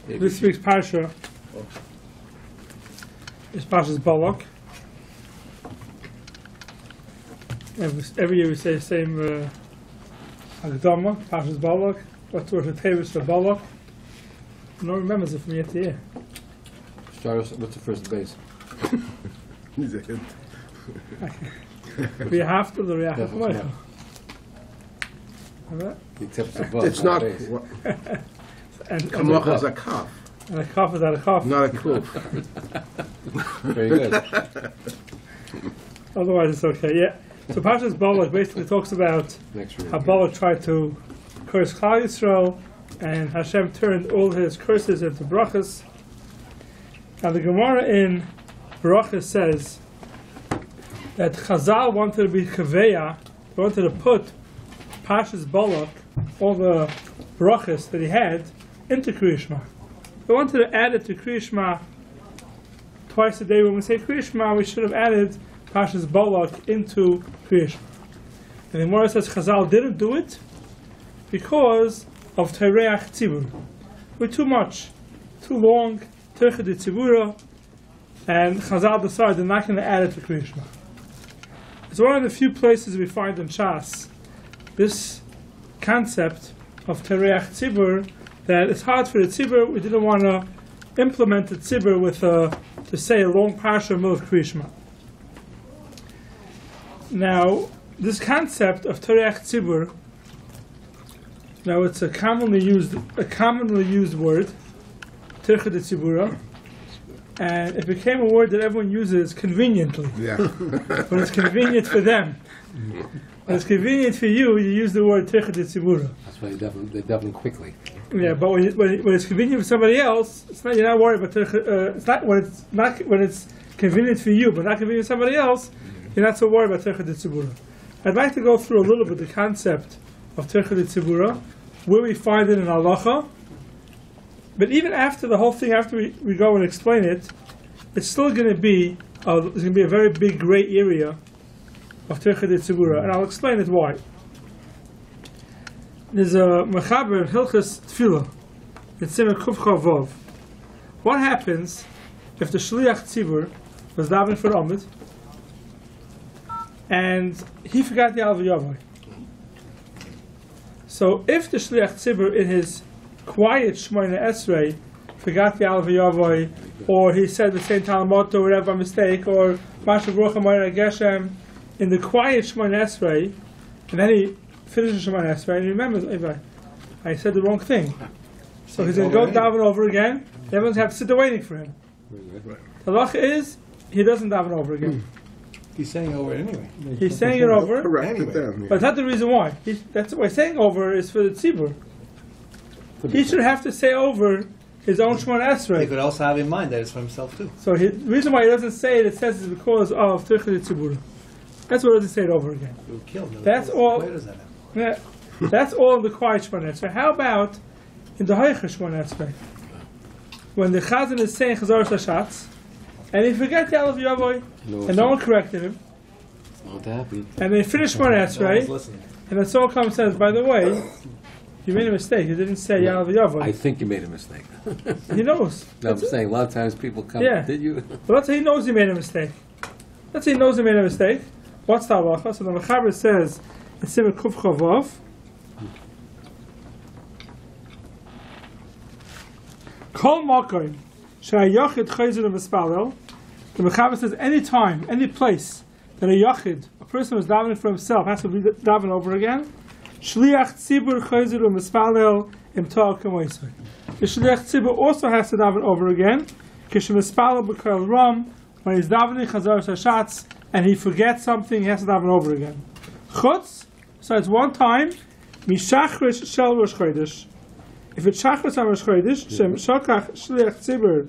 This week's Parsha is Parsha BALAK. Every year we say the same Agdama, Parsha BALAK. What's the Tavis for BALAK? No one remembers it from year to year. What's the first base? We have to the Reach. It's not. Kamach is a kaf. And a kaf is not a kaf. Not a kuf. Very good. Otherwise, it's okay. Yeah. So Parshas BALAK basically talks about how BALAK tried to curse Klal Yisrael, and Hashem turned all his curses into brachas. Now the Gemara in Brachas says that Chazal wanted to be kaveya, they wanted to put Parshas BALAK, all the brachas that he had, into Kriya Shema. They wanted to add it to Kriya Shema twice a day. When we say Kriya Shema, we should have added Parshas BALAK into Kriya Shema. And the Gemara says Chazal didn't do it because of Tereach Tzibur. We're too much, too long, Tercha de Tzibura, and Chazal decided they're not going to add it to Kriya Shema. It's one of the few places we find in Shas this concept of Tereach Tzibur, that it's hard for the Tzibur. We didn't want to implement the Tzibur with to say a long parsha in the middle of Kriya Shema. Now, this concept of Tereach Tzibur, now it's a commonly used word, Tercha de Tzibura, and it became a word that everyone uses conveniently. Yeah. When it's convenient for them. When it's convenient for you, you use the word Tercha de Tzibura. That's why they double quickly. Yeah, but when it's convenient for somebody else, it's not, you're not worried about Tercha. It's not when it's convenient for you, but not convenient for somebody else. You're not so worried about Tercha de Tzibura. I'd like to go through a little bit the concept of Tercha de Tzibura, where we find it in Halacha. But even after the whole thing, after we go and explain it, it's still going to be there's going to be a very big gray area of Tercha de Tzibura, and I'll explain it why. There's a mechaber in Hilchas Tefillah, in Siman Kuf Chavav. What happens if the Shliach Tzibur was davening for Amid, and he forgot the Alv Yavai? So if the Shliach Tzibur in his quiet Shmoyne Esrei forgot the Alv Yavai, or he said the same Talmud or whatever mistake, or Masha Baruch Amayra Geshem in the quiet Shmoyne Esrei, and then he finishes Shmoyne Esrei and he remembers, I said the wrong thing. So he's going to go daven over again. Everyone's have to sit there waiting for him. The halacha is he doesn't daven over again. He's saying over it anyway. He's saying it over, Anyway. but it's not the reason why. That's why saying over is for the tzibur. He should have to say over his own Shemona He Esrei. could also have in mind that it's for himself too. So the reason why he doesn't say it, it says is because of Tercha de Tzibura. That's why he doesn't say it over again. He would kill him. That's all. Where does that happen? Yeah, that's all in the quiet Shemona Esrei. How about in the Haicha Shemona Esrei? When the Chazan is saying Chazar Sashatz, and he forgot the Aleph Yavoy, and no one corrected him, Not happy. and they finish Shemona No one's Esrei, listening. and then someone comes and says, by the way, you made a mistake. You didn't say Yalav I Yavoy. think you made a mistake. He knows. No, I'm saying a lot of times people come. Yeah. Did you? But let's say he knows he made a mistake. Let's say he knows he made a mistake. What's the halacha? So the Mechaber says in Siman Kuf Chavav, Kol Makom Sha'ayachid Chayzer V'Mispalel. The Mechaber says any time, any place that a yachid, a person who's davening for himself, has to be davening over again. Shliach Tzibur Chayzer V'Mispalel Im To'al Kamoisai. The Shliach Tzibur also has to daven over again. Kishemispalel B'Kol Ram, when he's davening Chazar Sashatz and he forgets something, he has to daven over again. Chutz, so it's one time, Mishachrish Shel Rosh Chodesh. If it's Shachris on Rosh Chodesh, Shem Shokach Shliach Tzibur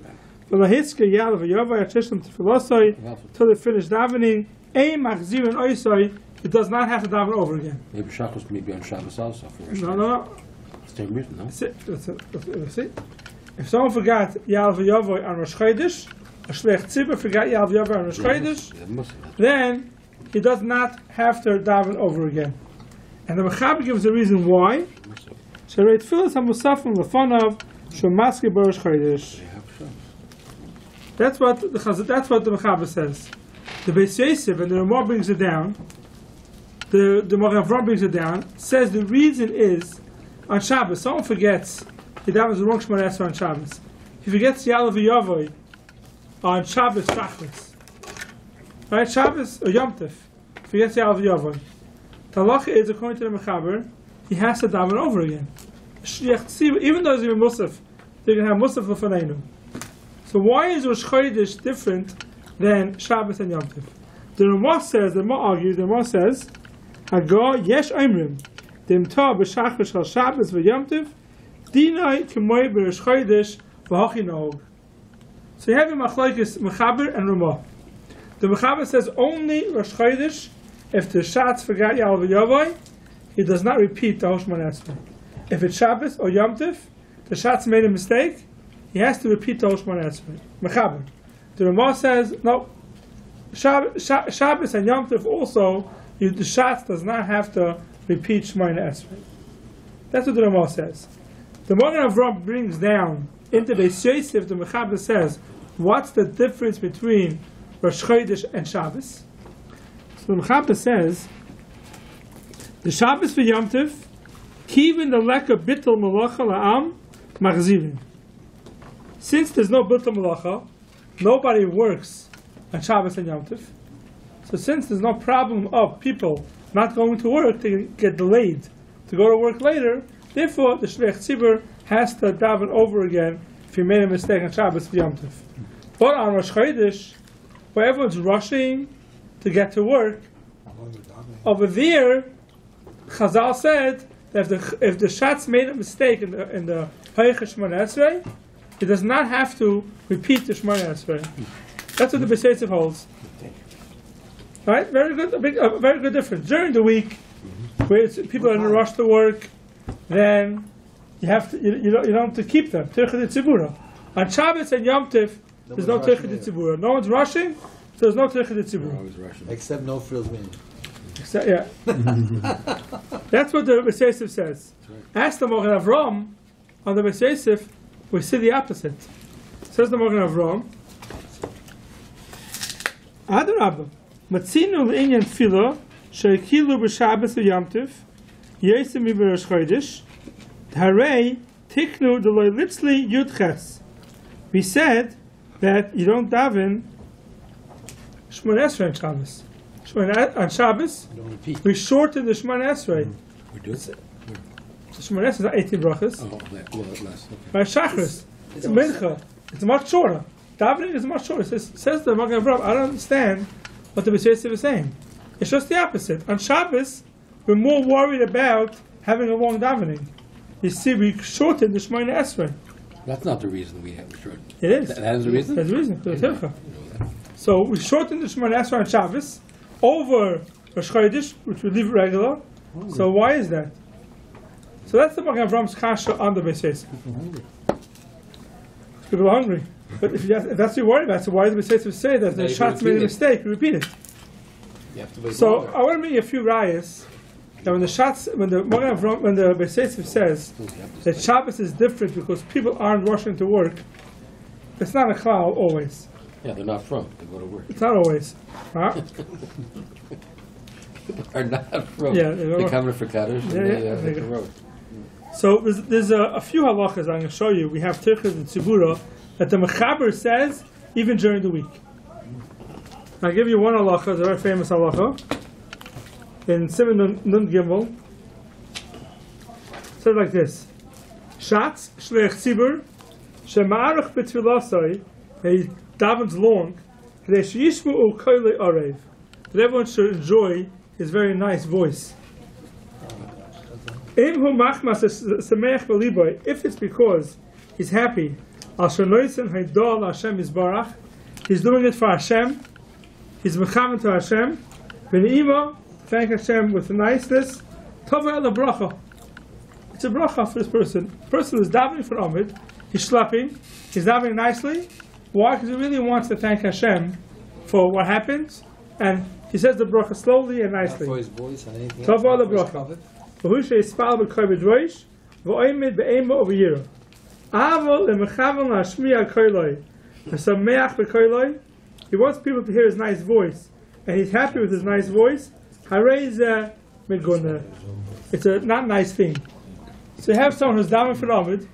V'Lahitzke Yal V'Yavai Atishlam Tefilosai, till they finish davening, Ein Machzir and Oisai, it does not have to daven over again. Maybe Shabbos can be on Shabbos also. For No. Same reason, no? That's it. If someone forgot Yal V'Yavai on Rosh Chodesh, a Shliach Tzibur forgot Yal V'Yavai on Rosh Chodesh, then he does not have to daven over again. And the Mechaber gives a reason why. Sherei Tfilas HaMusafim Lefanav Shemaske Baruch Chodesh. That's what the Mechaber says. The Beis Yosef, and the Ramah brings it down. The Magen Avraham brings it down. Says the reason is on Shabbos. Someone forgets he davens the wrong Shemona Esrei on Shabbos. He forgets Ya'aleh V'Yavoi on Shabbos Shachris. Right, Shabbos or Yom Tov. Forgets Ya'aleh V'Yavoi. The halacha is, according to the Mechaber, he has to daven over again. Even though he's even Musaf, they're going to have Musaf L'Faneinu. So why is Rosh Chodesh different than Shabbos and Yom Tov? The Ramah says, the Ramah argues, the Ramah says, Haga yesh oimrim, demta b'shachar shal Shabbos v'Yom Tov, dinai k'moi b'Rosh Chodesh v'hachi no'og. So you have a machlokes Mechaber and Ramah. The Mechaber says only Rosh Chodesh, if the Shatz forgot Ya'aleh V'Yavoi, he does not repeat the whole Shemona Esrei. If it's Shabbos or Yom Tov, the Shatz made a mistake, he has to repeat the whole Shemona Esrei. Mechaber. The Ramah says, no, Shabbos and Yom Tov also, the Shatz does not have to repeat Shemona Esrei. That's what the Ramah says. The Magen Avraham brings down into Beis Yosef, the Mechaber says, what's the difference between Rosh Chodesh and Shabbos? So the Mechaber says, the Shabbos for Yom Tov, kivin the leka bittul malacha la'am machzivin. Since there's no bittul malacha, nobody works on Shabbos and Yom Tov. So since there's no problem of people not going to work, they get delayed to go to work later, therefore the Shliach Tzibur has to daven over again if he made a mistake on Shabbos for Yom Tov. But on Rosh Chodesh, where everyone's rushing to get to work, over there, Chazal said that if the Shatz made a mistake in the Ha'ich Shemona Esrei, he does not have to repeat the Shemona Esrei. That's what the Beis Yosef holds. Right? Very good, a very good difference. During the week, where people are in a rush to work, then you have to you don't have to keep them. Tirchei Tzibura. On Shabbos and Yom Tov, there's no Tirchei Tzibura. No one's rushing, so there's no Tirchei Tzibura. Except no frills meaning. Yeah. That's what the Beis Yosef says. Ask the Magen Avraham on the Beis Yosef, we see the opposite. Says the Magen Avraham, Adarabba, Matzinu l'inyan tefillah she'kilu b'Shabbos v'Yom Tov yosem b'Rosh Chodesh harei tiknu d'lo litzli yudches. We said that you don't daven Shemona Esrei on Shabbos. On Shabbos, we shorten the Shemona Esrei. We do? The Shemona Esrei is not 18 brachas. Oh, less. Okay. By Shachris, it's Mincha. It's much shorter. Davening is much shorter. Says the Magen Avraham, I don't understand what the Beis Yosef is saying. It's just the opposite. On Shabbos, we're more worried about having a long davening. You see, we shorten the Shemona Esrei. That's not the reason we have short. It is. That is the reason? That's the reason. For the Tircha. So we shorten the Shemona Esrei on Shabbos over Rosh Chodesh, which we leave regular. So why is that? So that's the Magen Avraham's kasha on the Beis Yosef. People are hungry. But if that's what you're worried about, so why does the Beis Yosef say that the Shatz made a mistake? Repeat it. You have to wait So longer. I want to bring you a few rayas that when the Beis Yosef says that Shabbos is different because people aren't rushing to work, it's not a klal always. Yeah, they're not from. They go to work. It's not always. Huh? Are not from. Yeah, They come in for Kaddish and they hit the road. So there's a few halachas I'm going to show you. We have Tirchei and Tzibura that the Mechaber says even during the week. I'll give you one halacha, it's a very famous halacha. In Siman Nun Gimel, it says like this: Shatz shleich tzibur shema'arach b'tfilasai, he davens long, that everyone should enjoy his very nice voice. If it's because he's happy, he's doing it for Hashem, he's mechaven to Hashem, thank Hashem with niceness, it's a bracha for this person. The person is davening for Amid, he's slapping, he's davening nicely. Why? Because he really wants to thank Hashem for what happens, and he says the bracha slowly and nicely. For his voice and anything Tov else. the bracha. So He wants people to hear his nice voice, and he's happy with his nice voice. It's a not nice thing. So you have someone who's davening for Amid,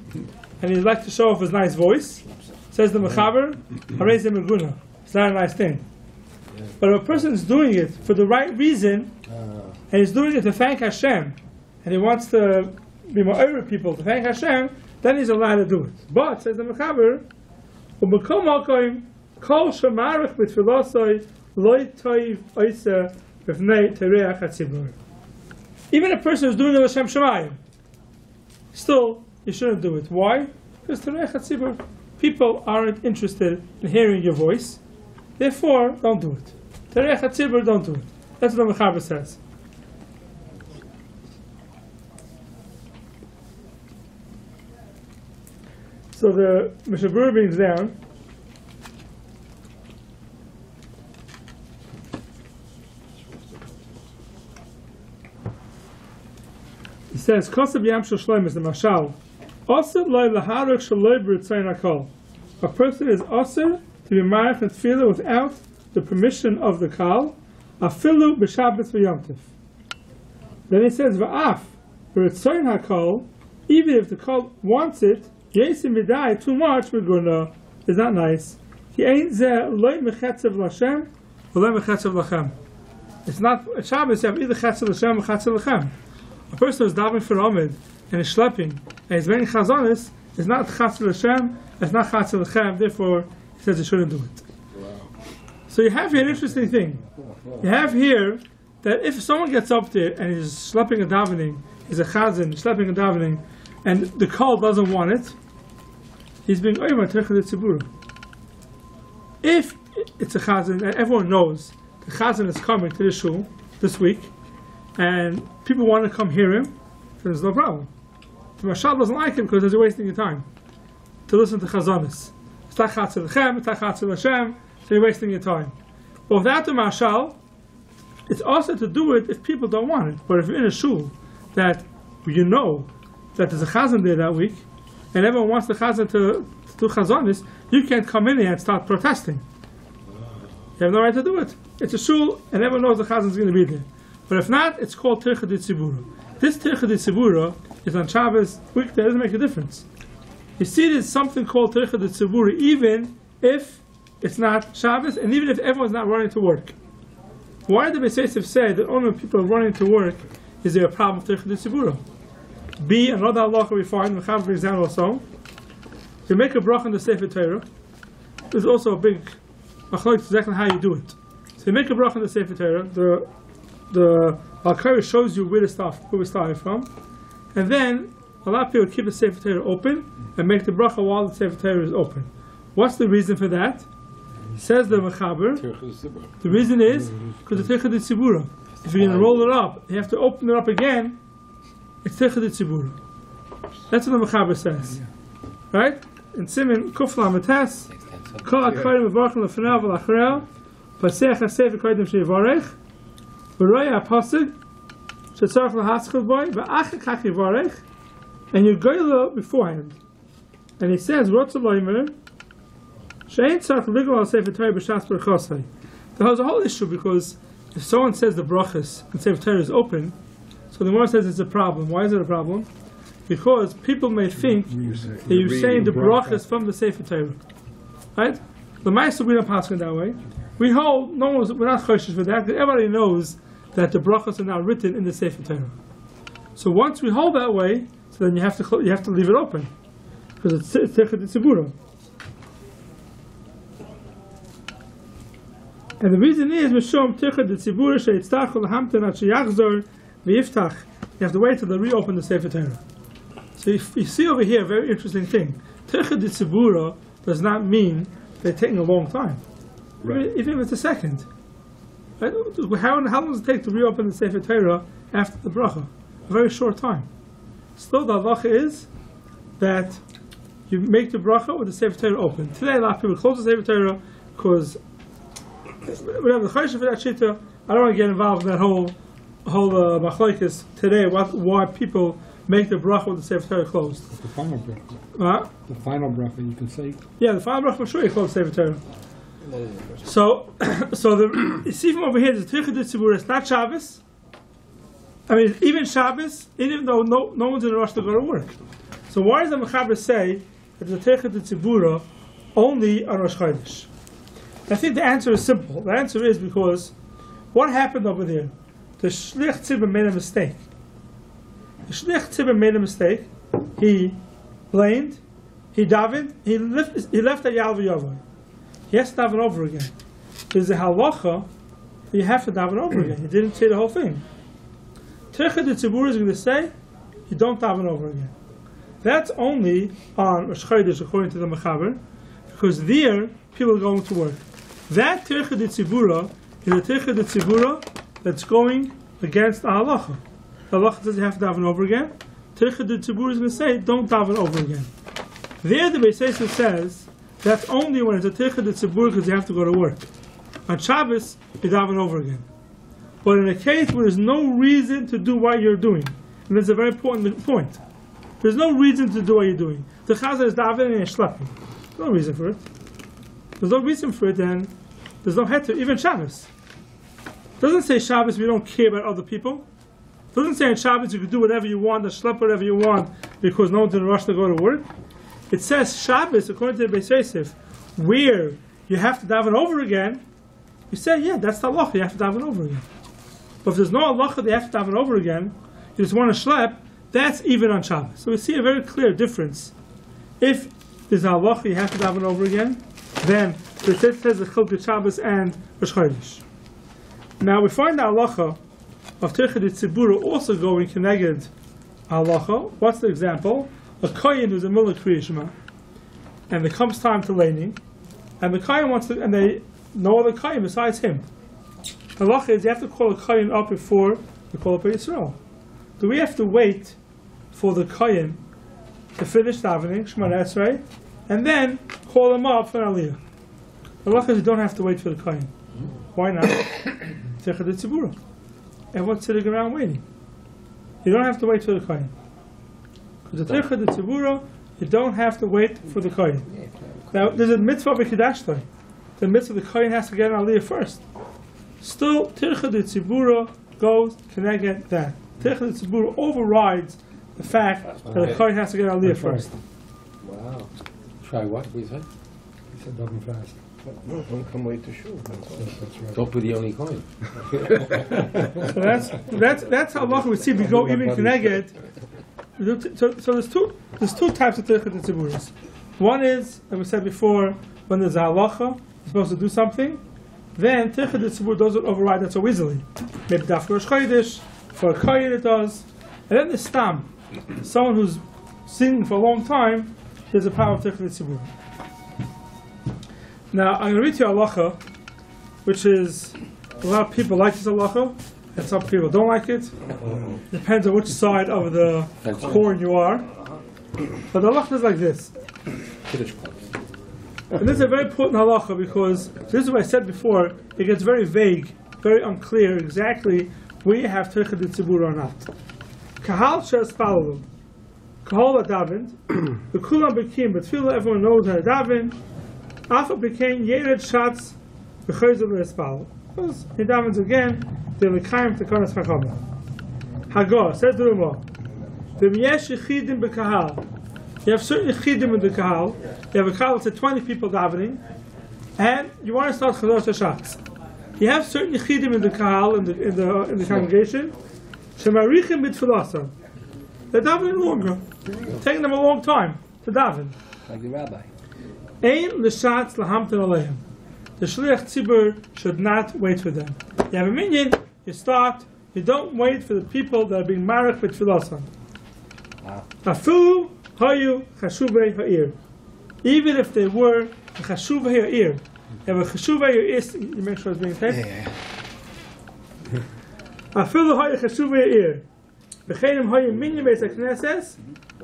and he'd like to show off his nice voice. Says the Mechaber, Hareze Meguna. It's not a nice thing. But if a person is doing it for the right reason, and he's doing it to thank Hashem, and he wants to be more people to thank Hashem, then he's allowed to do it. But, says the Mechaber, Kol Shamarach B'Tfilosai Loi Toiv Oisa B'Fnei Tereach HaTzibur. Even a person who's doing it Hashem Shemayim, still, you shouldn't do it. Why? Because Tereach HaTzibur, people aren't interested in hearing your voice. Therefore, don't do it. Tereach HaTzibur, don't do it. That's what the Mechaber says. So the Mishabur brings down he says, Kosab Yam Shel Shloim is the Mashal. Osir loy laharuk shaloi b'ritzayin hakol. A person is osir to be marich and tefillah without the permission of the kal, afilu b'Shabbos v'Yom Tov. Then he says, v'af b'ritzayin hakol, even if the kal wants it, yesim midai too much v'guna is not nice. He ain't zeh loy mechetzev l'Hashem v'loy mechetzev l'chem. It's not a Shabbos. You have either chetzev l'Hashem or chetzev l'chem. A person who's davening for Amid and is schlepping and is wearing chazanis is not chatzel Hashem, it's not chatzel Lechem, therefore he says he shouldn't do it. Wow. So you have here an interesting thing. You have here that if someone gets up there and is schlepping and davening, he's a chazan, schlepping and davening, and the kol doesn't want it, he's being oimer techad tzibura. If it's a chazan and everyone knows the chazan is coming to the shul this week, and people want to come hear him, then there's no problem. The Mashal doesn't like him because you're wasting your time to listen to Chazanis. It's not Chatzel Lechem, it's not Chatzel Hashem, so you're wasting your time. But without the Mashal, it's also to do it if people don't want it. But if you're in a shul that you know that there's a Chazan there that week, and everyone wants the Chazan to do Chazanis, you can't come in here and start protesting. You have no right to do it. It's a shul, and everyone knows the Chazan is going to be there. But if not, it's called Tirchad Tzibura. This Tirchad Tzibura is on Shabbos weekday. It doesn't make a difference. You see, there's something called Tirchad Tzibura, even if it's not Shabbos, and even if everyone's not running to work. Why did the Beis Yosef say that only when people are running to work is there a problem with Tirchad Tzibura? B, another halacha we find, Mechaber brings down also, you make a bracha in the Sefer Torah. There's also a big machlokes exactly how you do it. So you make a bracha in the Sefer Torah, the Al-Qaeda shows you where we started from, and then a lot of people keep the Sefer Torah open and make the bracha while the Sefer Torah is open. What's the reason for that? Says the Mechaber, the reason is because the Tirchad Tzibura. If you're going to roll it up, you have to open it up again. It's Tirchad Tzibura. That's what the Mechaber says, right? In Siman Kuf Lametes, Kol HaKodim Mevarchim Lefanav V'Lacharel, Pasech HaSefer Kodim Sheyivarech. And you go beforehand. And he says, there's a whole issue because if someone says the brachas and Sefer Torah is open, so the Gemara says it's a problem. Why is it a problem? Because people may think that you're saying the brachas from the Sefer Torah. Right? The Ma'aser we don't pass it that way. We hold, we're not choshesh for that, because everybody knows that the brachas are now written in the Sefer Torah. So once we hold that way, so then you have to leave it open, because it's Tirchad Tzibura. And the reason is Mishom Tirchad Tzibura sheyitztach lahamten ad sheyachzor v'yiftach. You have to wait till they reopen the Sefer Torah. So you see over here a very interesting thing. Tirchad Tzibura does not mean they're taking a long time, right? Even if it's a second. Right? How long does it take to reopen the Sefer Torah after the bracha? A very short time. Still, the halacha is that you make the bracha with the Sefer Torah open. Today, a lot of people close the Sefer Torah because we have the choshesh for that shita. I don't want to get involved in that whole machlokes today. Why people make the bracha with the Sefer Torah closed. The final bracha. Huh? The final bracha, you can say. Yeah, the final bracha for sure you close the Sefer Torah. So, you see from over here, the Tircha de Tzibura, it's not Shabbos. I mean, even Shabbos, even though no one's in a rush to go to work. So why does the Mechaber say that the Tircha de Tzibura only on Rosh Chodesh? I think the answer is simple. The answer is because what happened over there? The Shlich Tzibur made a mistake. The Shlich Tzibur made a mistake. He blamed, he davened, he left the Yal V'Yavoy. He has to daven over again. There's a halacha that you have to daven over again. He didn't say the whole thing. Tircha de Tzibura is going to say, you don't daven over again. That's only on Rosh Chodesh according to the Mechaber, because there people are going to work. That Tircha de Tzibura is a Tircha de Tzibura that's going against the halacha. The halacha says you have to daven over again. Tircha de Tzibura is going to say, don't daven over again. There the Beis Yosef says, that's only when it's a Tircha de Tzibura because you have to go to work. On Shabbos, you daven over again. But in a case where there's no reason to do what you're doing, and that's a very important point, there's no reason to do what you're doing. The Chazal is davening and schlepping. There's no reason for it. There's no reason for it, then there's no heter, even Shabbos. It doesn't say Shabbos we don't care about other people. It doesn't say on Shabbos you can do whatever you want, and schlep whatever you want, because no one's in a rush to go to work. It says Shabbos, according to the Beis Yosef, where you have to daven over again, you say, yeah, that's the halacha, you have to daven over again. But if there's no halacha that you have to daven over again, you just want to schlep, that's even on Shabbos. So we see a very clear difference. If there's a halacha you have to daven over again, then it says the Chilkut Shabbos and Rosh Chodesh. Now we find the halacha of Tircha de Tzibura also going connected halacha. What's the example? A kohen who's a mullah Kriya Shema, and there comes time to laning, and the kohen wants to, and they no other kohen besides him. The halacha is you have to call a kohen up before you call up a Yisrael. Do we have to wait for the kohen to finish davening Shema Esrei, and then call him up for an aliyah? The halacha is you don't have to wait for the kohen. Why not? Tircha de Tzibura. Everyone's sitting around waiting. You don't have to wait for the kohen. Because the Tircha de Tzibura, you don't have to wait for the kohen. Now, there's a mitzvah of a Kiddush. The mitzvah the kohen has to get an aliyah first. Still, Tircha de Tzibura goes connected that. Tircha de Tzibura overrides the fact that the kohen has to get an aliyah first. Wow. Try what? What do you say? He said daven fast. No, don't come late to shul. That's right. Don't be the only coin. So that's how long we see we go even connected. So there's two types of Tircha de Tziburas. One is, as we said before, when there's a halacha, you're supposed to do something, then Tircha de Tzibur doesn't override that so easily. Maybe Daf Rosh Chodesh, for a kohen it does. And then the stam, someone who's singing for a long time, there's a power of Tircha de Tzibur. Now, I'm going to read you a halacha, which is, a lot of people like this halacha, and some people don't like it. Depends on which side of the coin you are. But the halacha is like this. And this is a very important halacha because this is what I said before, it gets very vague, very unclear exactly where you have Tircha de Tzibur or not. Kahal she'es palalu. Kahal davened. The kulam bekim, but everyone knows how to daven. Alpha became Yered Shatz B'chayzul L'Espal. Because he davens again, they will climb to Konas Chachama. Hagah, says the Ramah, V'myesh Yechidim B'Kahal. You have certain Yechidim in the Kahal. You have a Kahal that's 20 people davening, and you want to start Chazor Shatz. You have certain Yechidim in the Kahal, in the congregation, Shemarichim B'Tfilasam. They're davening longer. It's taking them a long time to daven. Like the rabbi. Ein l'shatz lahamten aleim. The shliach tzibur should not wait for them. You have a minyan, you start. You don't wait for the people that are being married with tfilasan. Afilu hayu chashuvei ha'ir. Even if they were chashuvei ha'ir. You have a chashuvei ha'ir. You make sure it's being taped. Afilu hayu chashuvei ha'ir. B'cheinim hayu minyan beis hakneses.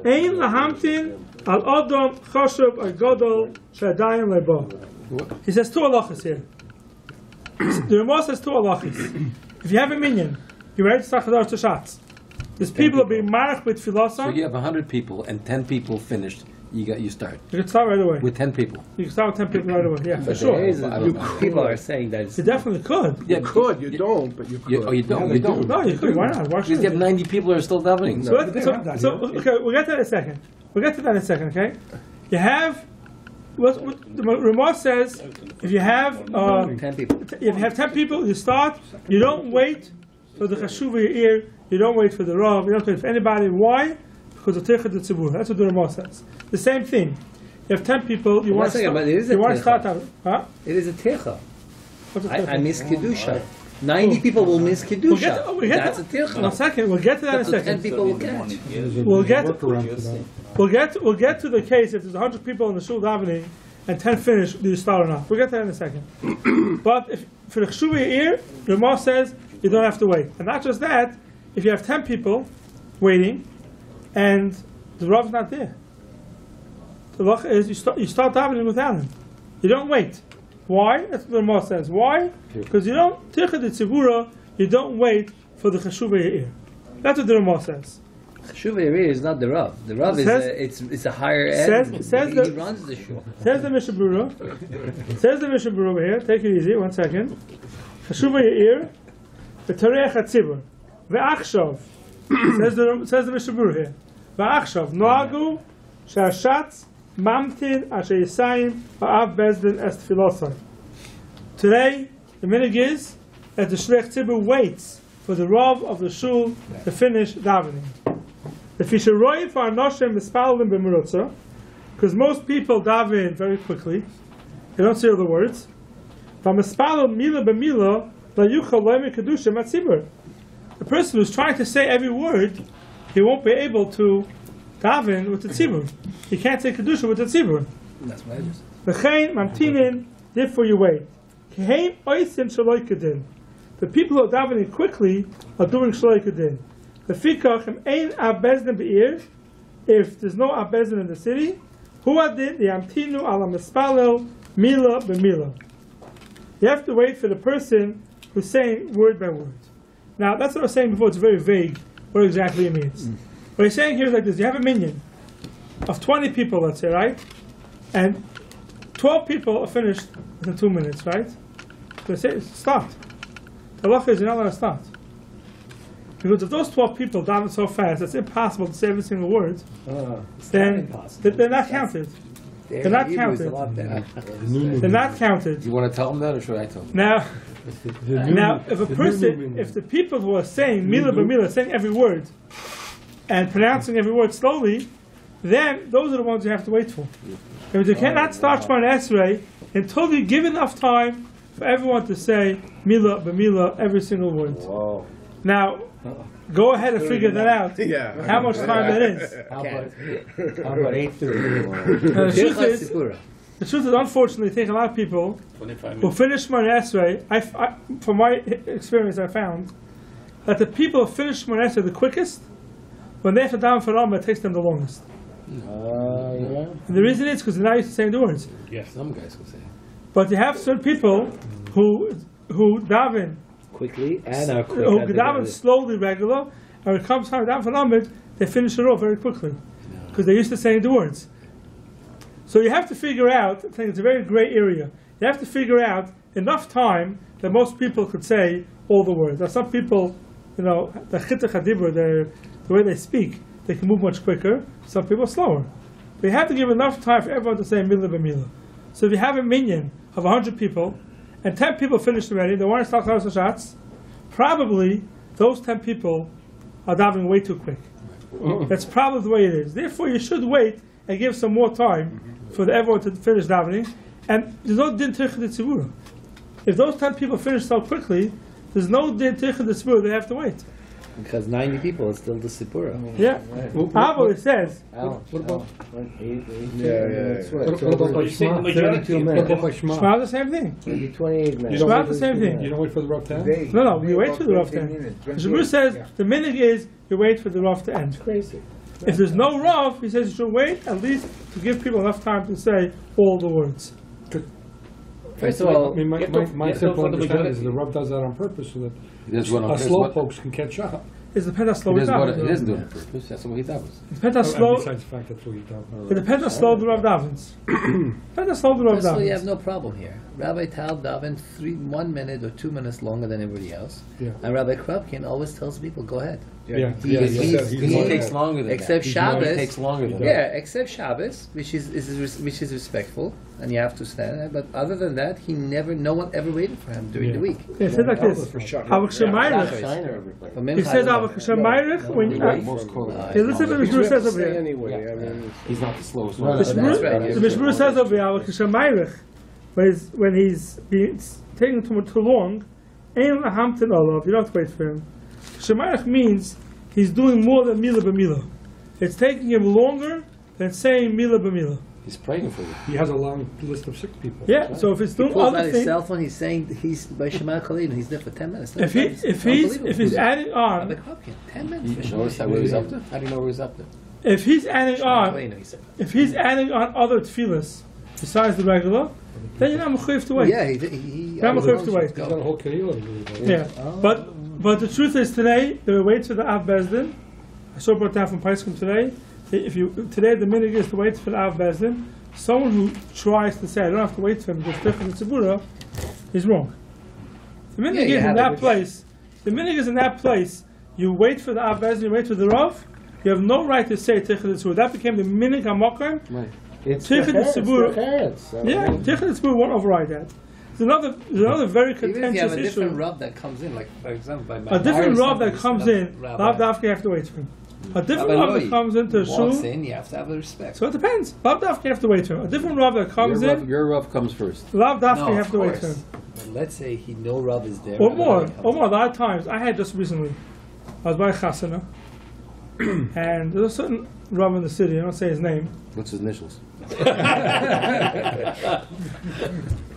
Ein lahamtin al odom choshuv al godol shadayim lebo. He says two halachas here. The Ramah says two halachas. If you have a minyan, you're ready to start Chazar to Shatz. These people will be marked with So philosophy. you have 100 people and 10 people finished. You start You can start right away. with 10 people. You can start with 10 people right away. Yeah, for But sure. there is You people are saying that it's You definitely could. Yeah, You could, you don't, but you could. Oh, you don't. You don't. No, you could. Why not? Why Because should you have 90 people who are still davening. So, okay, we'll get to that in a second. We'll get to that in a second, okay? You have, what the Ramah says, if you have 10 people. if you have 10 people, you start, you don't wait for the Chashuv ear, you don't wait for the Rav, you don't wait for anybody. Why? Because of Tirchad Tzibur. That's what the Ramah says. The same thing. You have 10 people, you want to start, but it is a start Tirchad. out. Huh? It is a techa. What's a I Tirchad? miss Kedusha. 90 people will miss Kedusha. We'll get That's a One techa. second, we'll get to that in a That's what 10 second. people will catch. We'll get Workaround for that. We'll get to the case if there's 100 people in the shul davening and 10 finish, do you start or not? We'll get to that in a second. But if for the Chshuv ear, the Ramah says you don't have to wait. And not just that, if you have 10 people waiting and the Rav's not there, the loch is you start davening without him. You don't wait. Why? That's what the Ramah says. Why? Because you don't Tirchad Tzibura, you don't wait for the Chshuv ear. That's what the Ramah says. Shuvah is not the Rav. The Rav it's a higher end. Says He the- runs the shul. Says the Mishnah Berurah. Says the Mishnah Berurah over here. Take it easy. 1 second. Chashuv Yair, v'tarech hatzibur, ve'achshav. Says the Mishnah Berurah here. Ve'achshav noagu shashatz mamtin asher yisayim va'av bezdin es tefilosai. Today, the minhag is that the shliach tzibur waits for the Rav of the shul to finish davening. If you should write for Anoshim Mispalim b'merutza, because most people daven very quickly, they don't say all the words. But Mispalim mila b'mila la yuchal le'mi kedushim atzibur. The person who's trying to say every word, he won't be able to daven with the tzibur. He can't say kedusha with the tzibur. That's what I just V'chein mamtinin, therefore you wait. Keheim oisim shaloi kedin. The people who are davening quickly are doing shaloi kedin. Lefikach ein abezdin be'ir. If there's no abezdin in the city, who adin the amtinu ala mispalel mila b'mila. You have to wait for the person who's saying word by word. Now that's what I was saying before. It's very vague what exactly it means. What he's saying here is like this: you have a minyan of 20 people, let's say, right, and 12 people are finished within 2 minutes, right? So they say start. The halacha is you're not allowed to start. Because if those 12 people daven so fast, it's impossible to say every single word, then they're not counted. They're not counted. They're not counted. You want to tell them that, or should I tell them? Now, if a person, if the people who are saying mila b'mila, saying every word, and pronouncing every word slowly, then those are the ones you have to wait for. If you cannot start Shemona Esrei until you give enough time for everyone to say mila b'mila, every single word. Whoa. Now, go ahead and figure that out. Yeah. How much time that is. How about 8:30? The truth is, unfortunately, I think a lot of people who finish Shemona Esrei, from my experience, I found that the people who finish Shemona Esrei the quickest, when they have to daven for Rambam, it takes them the longest. Yeah. And the reason is because they're not used to saying the words. Yeah, some guys will say. But you have certain people who daven, quickly and are quick. who daven slowly, regular, and when it comes time to daven for Rambam, they finish it off very quickly because they're used to saying the words. So you have to figure out, I think it's a very gray area, you have to figure out enough time that most people could say all the words. Now some people, the chitach hadibur, the way they speak, they can move much quicker, some people slower. But you have to give enough time for everyone to say mila b'mila. So if you have a minyan of 100 people, and 10 people finished already, they want to start Chalas Hashatz, probably those 10 people are davening way too quick. That's probably the way it is. Therefore you should wait and give some more time for everyone to finish davening. And there's no din tirchad tzibura. If those 10 people finish so quickly, there's no din tirchad tzibura, they have to wait. Because 90 people is still the Sipura. Yeah. Abba, it says. What about Yeah. what about by Shema? 32 minutes. What about by Shema? Shema the same thing. Maybe 28 minutes. Shema the same thing. You don't wait for the Rav to end? No, we wait for the Rav to end. The Shabbos says the minhag is you wait for the Rav to end. Crazy. If there's no Rav, he says you should wait at least to give people enough time to say all the words. First of all, I mean, my simple understanding is the Rav does that on purpose so that There's one on us slow folks can catch up. It depends how slow we daven. It is doing purpose. That's what he does. It depends how slow. Besides the fact that we don't. It depends how slow the Rav davens. Depends how slow the Rav So you davens. have no problem here. Rabbi Tal davened 1 minute or 2 minutes longer than everybody else, Yeah. and Rabbi Krupkin always tells people, "Go ahead." Yeah. He takes longer than except that. Shabbos. He takes longer than that. Yeah, except Shabbos, which is respectful, and you have to stand there. But other than that, no one ever waited for him during the week. Yeah, it says like this. Avak Shemayrich. He says Avak Shemayrich when listen to the Mishmur says over here. Anyway, I mean, He's not the slowest The one. Mishmur says over here Avak Shemayrich when he's being taking too long. Ein lahamtin olav. You don't have to wait for him. Shemayrich means he's doing more than milah b'milah. It's taking him longer than saying milah b'milah. He's praying for you. He has a long list of sick people. Yeah, so if it's doing Pulls other out his things, cell phone. He's saying he's by Shema Khalil. He's there for 10 minutes. if he's adding Rabbi on, Krupkin, 10 minutes. You notice that where he's up to? How do you know where he's up to? if he's adding Shema on, Khalil, he said. if he's adding on other tefillas besides the regular, then you're not mechuyev to wait. Yeah, he Not mechuyev to wait. He's got a whole Kehillah to do that. Yeah, but the truth is today they wait for the Av Bezdin. I saw brought down from Paiskim today. Today the minhag is to wait for the Av Bezdin. Someone who tries to say I don't have to wait for him because different tzibura is wrong. The minhag is in that place. The minhag is in that place. You wait for the Av Bezdin. You wait for the Rav. You have no right to say Tichel Tzibura. That became the minhag hamakar. Right. it's Tichel the Tzibura. Cheretz. Yeah, Tichel Tzibura won't override that. There's another very Even if you contentious have a different issue. Rav that comes in, like for example, by A different Rav that comes in, Rabbi Lav Dafka you have to wait for him. A different Rav that comes into a walks shul, in, you have to have the respect. so it depends. Lav Dafka you have to wait for him. A different Rav that comes in, Your Rav comes first. Lav Dafka No, you of have to wait for course. him. But let's say no Rav is there. Or Rabbi more, comes a lot of times. I had just recently, I was by a chasana, and there's a certain Rav in the city, I don't say his name, What's his initials?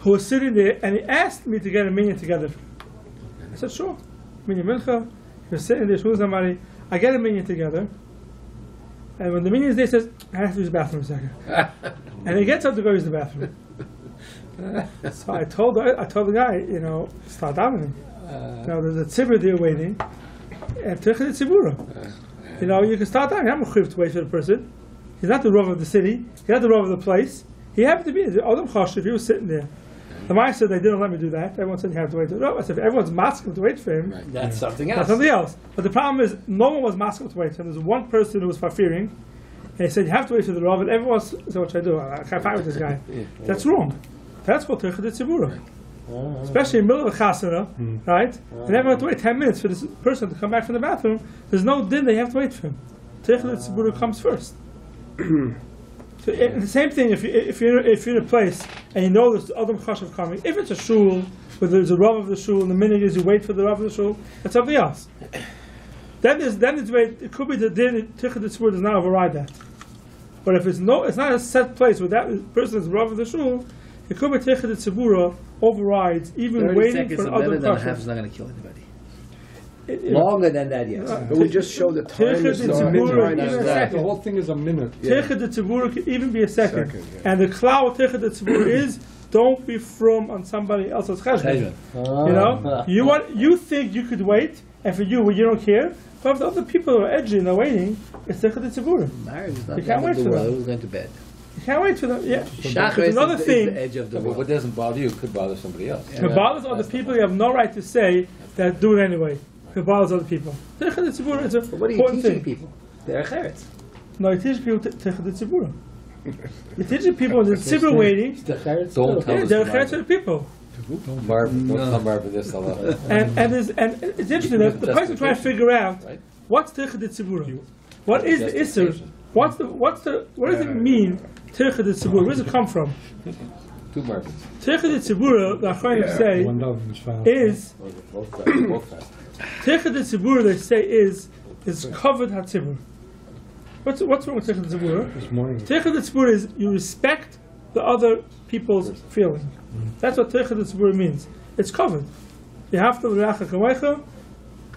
who was sitting there, and he asked me to get a minyan together. I said, sure. Minyan Mincha. He was sitting there, shul somebody. I get a minyan together. And when the minyan is there, he says, I have to use the bathroom a second. And he gets up to go use the bathroom. So I told the guy, start davening. There's a tzibur there waiting. And Tichel Tzibura. You can start davening. I'm a chuv to wait for the person. He's not the Rav of the city. He's not the Rav of the place. He happened to be the Adam Chashiv. He was sitting there. The Maya said they didn't let me do that. Everyone said you have to wait. I said if everyone's masking to wait for him, That's something else. that's something else. But the problem is no one was masking to wait for him. There's one person who was farfiring. And he said you have to wait for the Rav, and everyone said, what should I do? I can't fight with this guy. That's wrong. That's called Tichel Tzibura. Especially in the middle of a chasana, right? And everyone had to wait 10 minutes for this person to come back from the bathroom. There's no din they have to wait for him. Tichel Tzibura comes first. So the same thing if you're in a place and you know there's Adam Chashav coming. If it's a shul, where there's a Rav of the shul, and the minhag is you wait for the Rav of the shul, that's something else. Then it's wait. It could be the din Tichel Tzibura does not override that. But if it's not a set place where that person is Rav of the shul, it could be Tichel Tzibura overrides even 30 waiting seconds for of Adam better than a half Chashav. is not going to kill anybody. Longer than that, yes. It would just show the time Tichel is not Tzibura, time even is a not- second. The whole thing is a minute. Tichel Tzibura could even be a second. Second, yeah. And the klal of Tichel Tzibura is don't be from on somebody else's cheshbon. You think you could wait, and for you don't care. But if the other people are edgy and they're waiting, it's Tichel Tzibura. Marriage is not You the can't end wait of the for world. them. Who's going to bed? You can't wait for them. Yeah. Shachar There's another is the thing. edge of the But world. what doesn't bother you could bother somebody else. If it bothers other people, you have no right to say that do it anyway. If it bothers other people. Tichel Tzibura is an But what are you important teaching thing. people? They're cheretz. No, you teach people Tichel Tzibura. You're teaching people when the tzibur waiting. Don't tell us. They're cheretz to the people. Marvin, don't tell Marvin this. And it's interesting that the person trying to figure out what's Tichel Tzibura. What is the Isser? What does it mean? Tichel Tzibura. Where does it come from? Two Marvins. Tichel Tzibura, the Achronim say, One dove is found. is Both fast. Tichel Tzibura. They say is covered hatzibur. What's wrong with Tichel Tzibura? This morning. Tichel Tzibura is you respect the other people's feeling. That's what Tichel Tzibura means. It's covered. You have to reacha kamecha.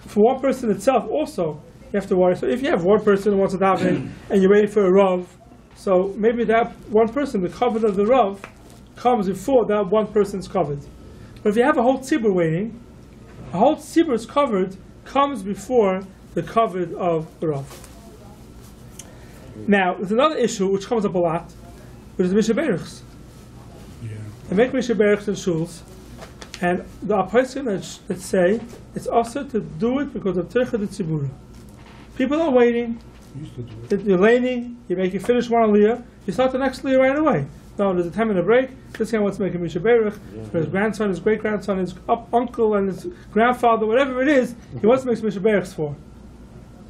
For one person itself, also you have to worry. So if you have one person who wants to daven and you're waiting for a rav, so maybe that one person, the cover of the rav, comes before that one person's covered. But if you have a whole tzibur waiting, a whole tzibur is covered comes before the covet of the Rav. Now, there's another issue which comes up a lot, which is Mishaberichs. They make Mishaberichs in shuls, and the Apostle that say it's also to do it because of Tircha de Tzibura. People are waiting, you're laning, you finish one aliyah, you start the next aliyah right away. No, there's a 10-minute break. This guy wants to make a Mishaberich. His grandson, his great-grandson, his uncle, and his grandfather, whatever it is, he wants to make some Mishaberichs for.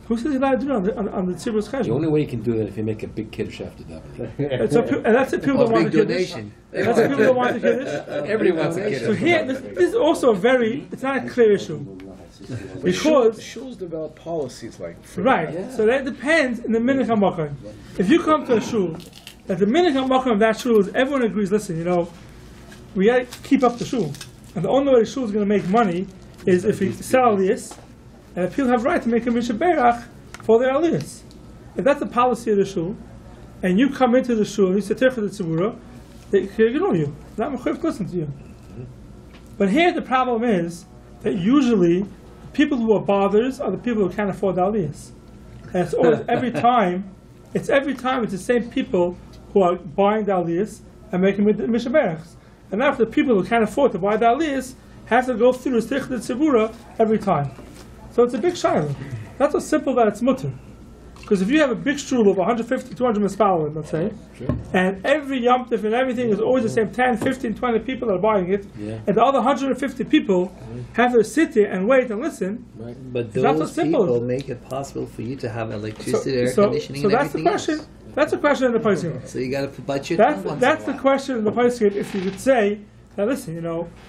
Who says he's allowed to do it on the Tzibur's Cheshbon? The only way you can do that if you make a big kiddush after that. And that's the people that want the Kiddush. That's the people that want the Kiddush. Everybody wants a kiddush. So here, this is also it's not a clear issue. Because shuls develop policies like right, so that depends in the minhag hamakom. If you come to a shul, that the minhag hamakom of that shul is everyone agrees. Listen, we got to keep up the shul, and the only way the shul is going to make money is if we sell aliyahs, and people have right to make a mishaberach for their aliyahs. If that's the policy of the shul, and you come into the shul and you say tircha de tzibura, they ignore you. They're not mechuyev to listen to you. But here the problem is that usually people who are bothers are the people who can't afford the aliyahs. And it's always it's the same people who are buying the aliyahs and making the mishaberachs. And after the people who can't afford to buy the aliyahs have to go through the tircha de tzibura every time. So it's a big shayla. Not so simple that it's mutter. Because if you have a big shul of 150, 200 mispalim, let's say, and every Yom Tov and everything is always the same 10, 15, 20 people that are buying it, and the other 150 people have to sit there and wait and listen. But those people make it possible for you to have electricity, air conditioning, and everything else. That's a question in the poskim. So you got to budget. That's the question in the poskim. If you could say, now listen,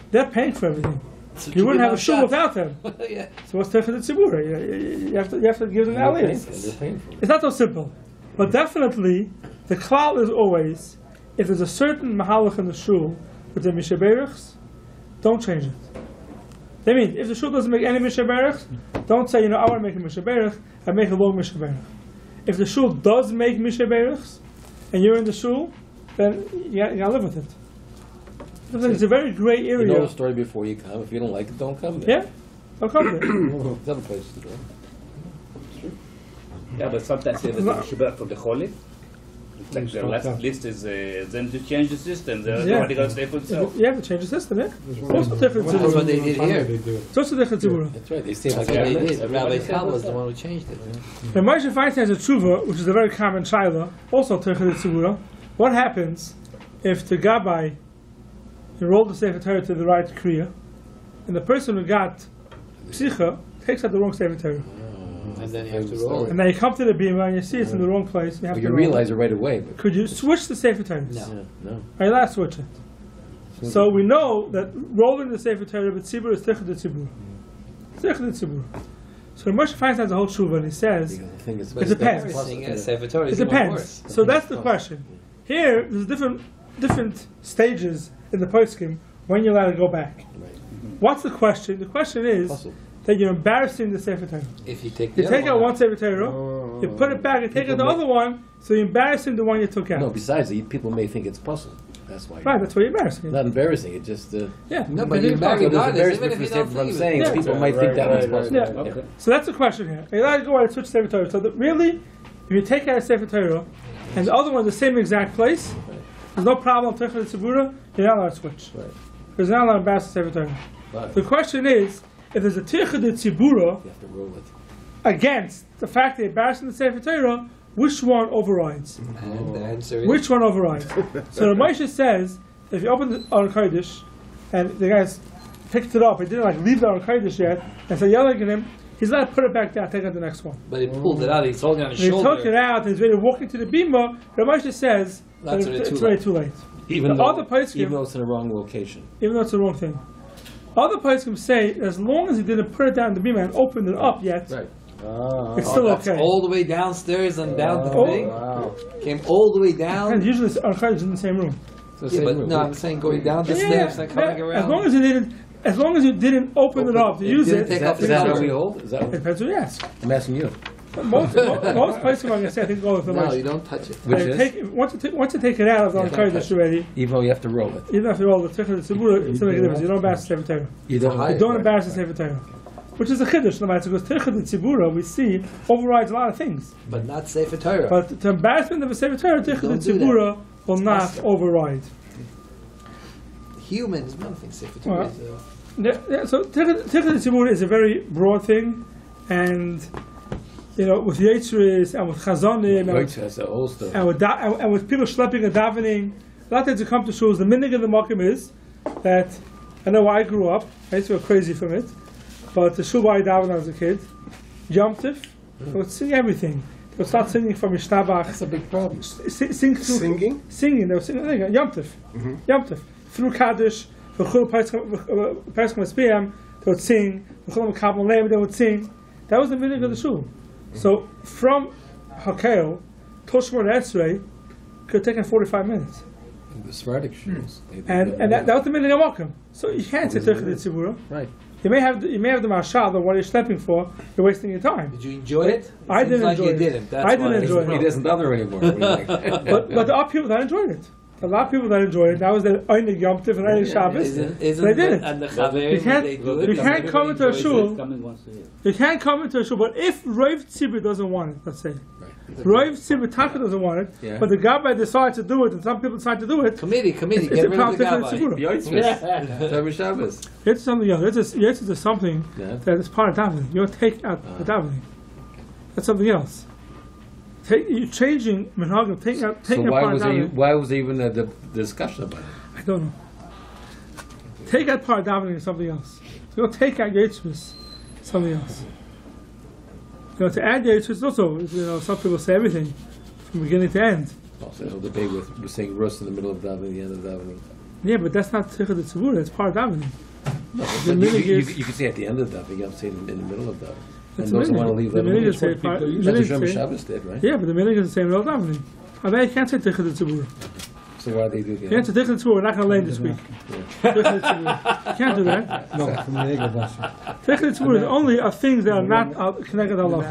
they're paying for everything. So you wouldn't have a shul without them. Yeah. So what's Tircha de Tzibura? You have to give them aliyahs. It's not so simple. But definitely, the klal is always, if there's a certain mahalach in the shul with the mishaberichs, don't change it. That means, if the shul doesn't make any mishaberichs, don't say, I want to make a mishaberich, and make a long mishaberich. If the shul does make mishaberichs, and you're in the shul, then you got to live with it. It's a very gray area. You know the story before you come. If you don't like it, don't come there. Yeah, don't come there. There's other places to go. Yeah, but sometimes there's a Shabbat for the Holy. Like the last list is then to change the system. Nobody got to stay for itself. You have to change the system, yeah? Also different. That's what they did here. It's also different tzibura. That's right. They say like That's what they did. Rabbi Tal was the one who changed it. And Moshe Feinstein has a tshuva, which is a very common shaila, also tircha tzibura. What happens if the gabbai enrolled the Sefer Torah to the right kriya, and the person who got psicha takes out the wrong Sefer Torah? And then you have to roll it. And then you come to the bima and you see it's in the wrong place. You realize it right away. But could you switch the Sefer Torah? No. Are you allowed to switch it? So we know that rolling the Sefer Torah with tzibur is tircha de tzibur. Tircha de tzibur. So Moshe Feinstein has a whole tshuva and he says, it depends. It depends. So that's the question. Here, there's different stages in the poskim when you're allowed to go back. What's the question? The question is that you're embarrassing the Sefer Torah. If you take out one Sefer Torah, you put it back, and take out the other one, so you're embarrassing the one you took out. No, besides, people may think it's puzzle. That's why. Right, that's why you're embarrassing. Not embarrassing, it just... yeah. No, but you're embarrassing even if you don't think it is. People might think that was puzzle. Yeah. Okay. So that's the question here. You're allowed to go out and switch Sefer Torah. So that really, if you take out a Sefer Torah, and the other one in the same exact place, there's no problem with Tircha de Tzibura, you're not allowed to switch. Right. Because you're not allowed to embarrass the Sefer Torah. Right. The question is, if there's a Tircha de Tzibura against the fact that you're embarrassing the Sefer Torah, which one overrides? And the answer is... Which one overrides? So the Moshe says, if you open the Aron Kodesh, and the guys picked it up, he didn't leave the Aron Kodesh yet, and say yelling at him, he's allowed to put it back down, take out the next one. But he pulled it out, he's holding it on his shoulder. He took it out, and he's ready to walk into the bima, the Moshe says, it's already too late. Even though it's in the wrong location. Even though it's the wrong thing. Other poskim say, as long as he didn't put it down in the bima and open it up yet, it's still okay. All the way downstairs and down the thing? Came all the way down? And usually Aron Kodesh is in the same room. I'm saying going down the steps and coming around. As long as you didn't open it up to use it. Is that how we hold? It depends who you ask. I'm asking you. Most places are going to say, I think, go with the No, you don't touch it. Once you take it out of the Kodesh already, even though you have to roll it. Even if you roll the Tircha de Tzibura, it's not making a difference. You don't embarrass the Sefer Torah. You don't embarrass the Sefer Torah. which is a chiddush. No matter because Tichad Tzibura we see overrides a lot of things. But not Sefer Torah. But the embarrassment of a Sefer Torah, Tichad Tzibura will not override. Human is one thing. Sefer Torah is So Tichad Tzibura is a very broad thing, and with Yetzirahs and with Chazonim and with people schlepping and davening, a lot of things that come to shuls. The meaning of the makom is that I know I grew up. I used to go crazy from it, but the shul where I davened as a kid, Yom Tif, they would sing everything. They would start singing from Yishtabach. That's a big problem. Singing. They would sing Yom Tif, Yom Tif through Kaddish. They would sing. They would sing. That was the meaning of the shul. So from Hakel till Shemona Esrei could have taken 45 minutes. The Sephardic shuls. And that was the meaning of Malcolm. So you can't say Tichad Tzibura. Right. You may have the mashal, but what you're stepping for, you're wasting your time. Did you enjoy it? I didn't enjoy it. I didn't enjoy it. He doesn't bother anymore. But there are people that enjoyed it. A lot of people that enjoyed it. That was the Einig Yom Tif and Einig Shabbos. They did it. And the Chaverim, you can't come into a shul. Coming once a year. You can't come into a shul. But if Rav Tzibur doesn't want it, let's say. Rav Tzibur Taka doesn't want it, but the Gabbai decides to do it, and some people decide to do it. Committee, It's get a rid of the Gabbai. Every Shabbos. It's something else. It's something that is part of davening. You don't take out the davening. That's something else. You're changing minhagim, taking out part of davening. Why was there even a discussion about it? I don't know. Take out part of davening is something else. You don't take out Yitzhak, something else. To add Yitzhak also, some people say everything from beginning to end. Also, the debate with saying Rus in the middle of davening, the end of davening. Yeah, but that's not Tichad Tzibura. It's part of davening. You can say at the end of davening. I'm saying in the middle of davening. And those who want to leave that That's what Shabbos did, right? Yeah, but the meaning is the same as davening. I bet you can't say Tichad Tzibura. So why they do that? You can't say Tichad Tzibura. We're not going to learn this week. Tichad Tzibura. You can't do that. No, from the Ego Basha. Tichad Tzibura is only of things that are not connected to Allah.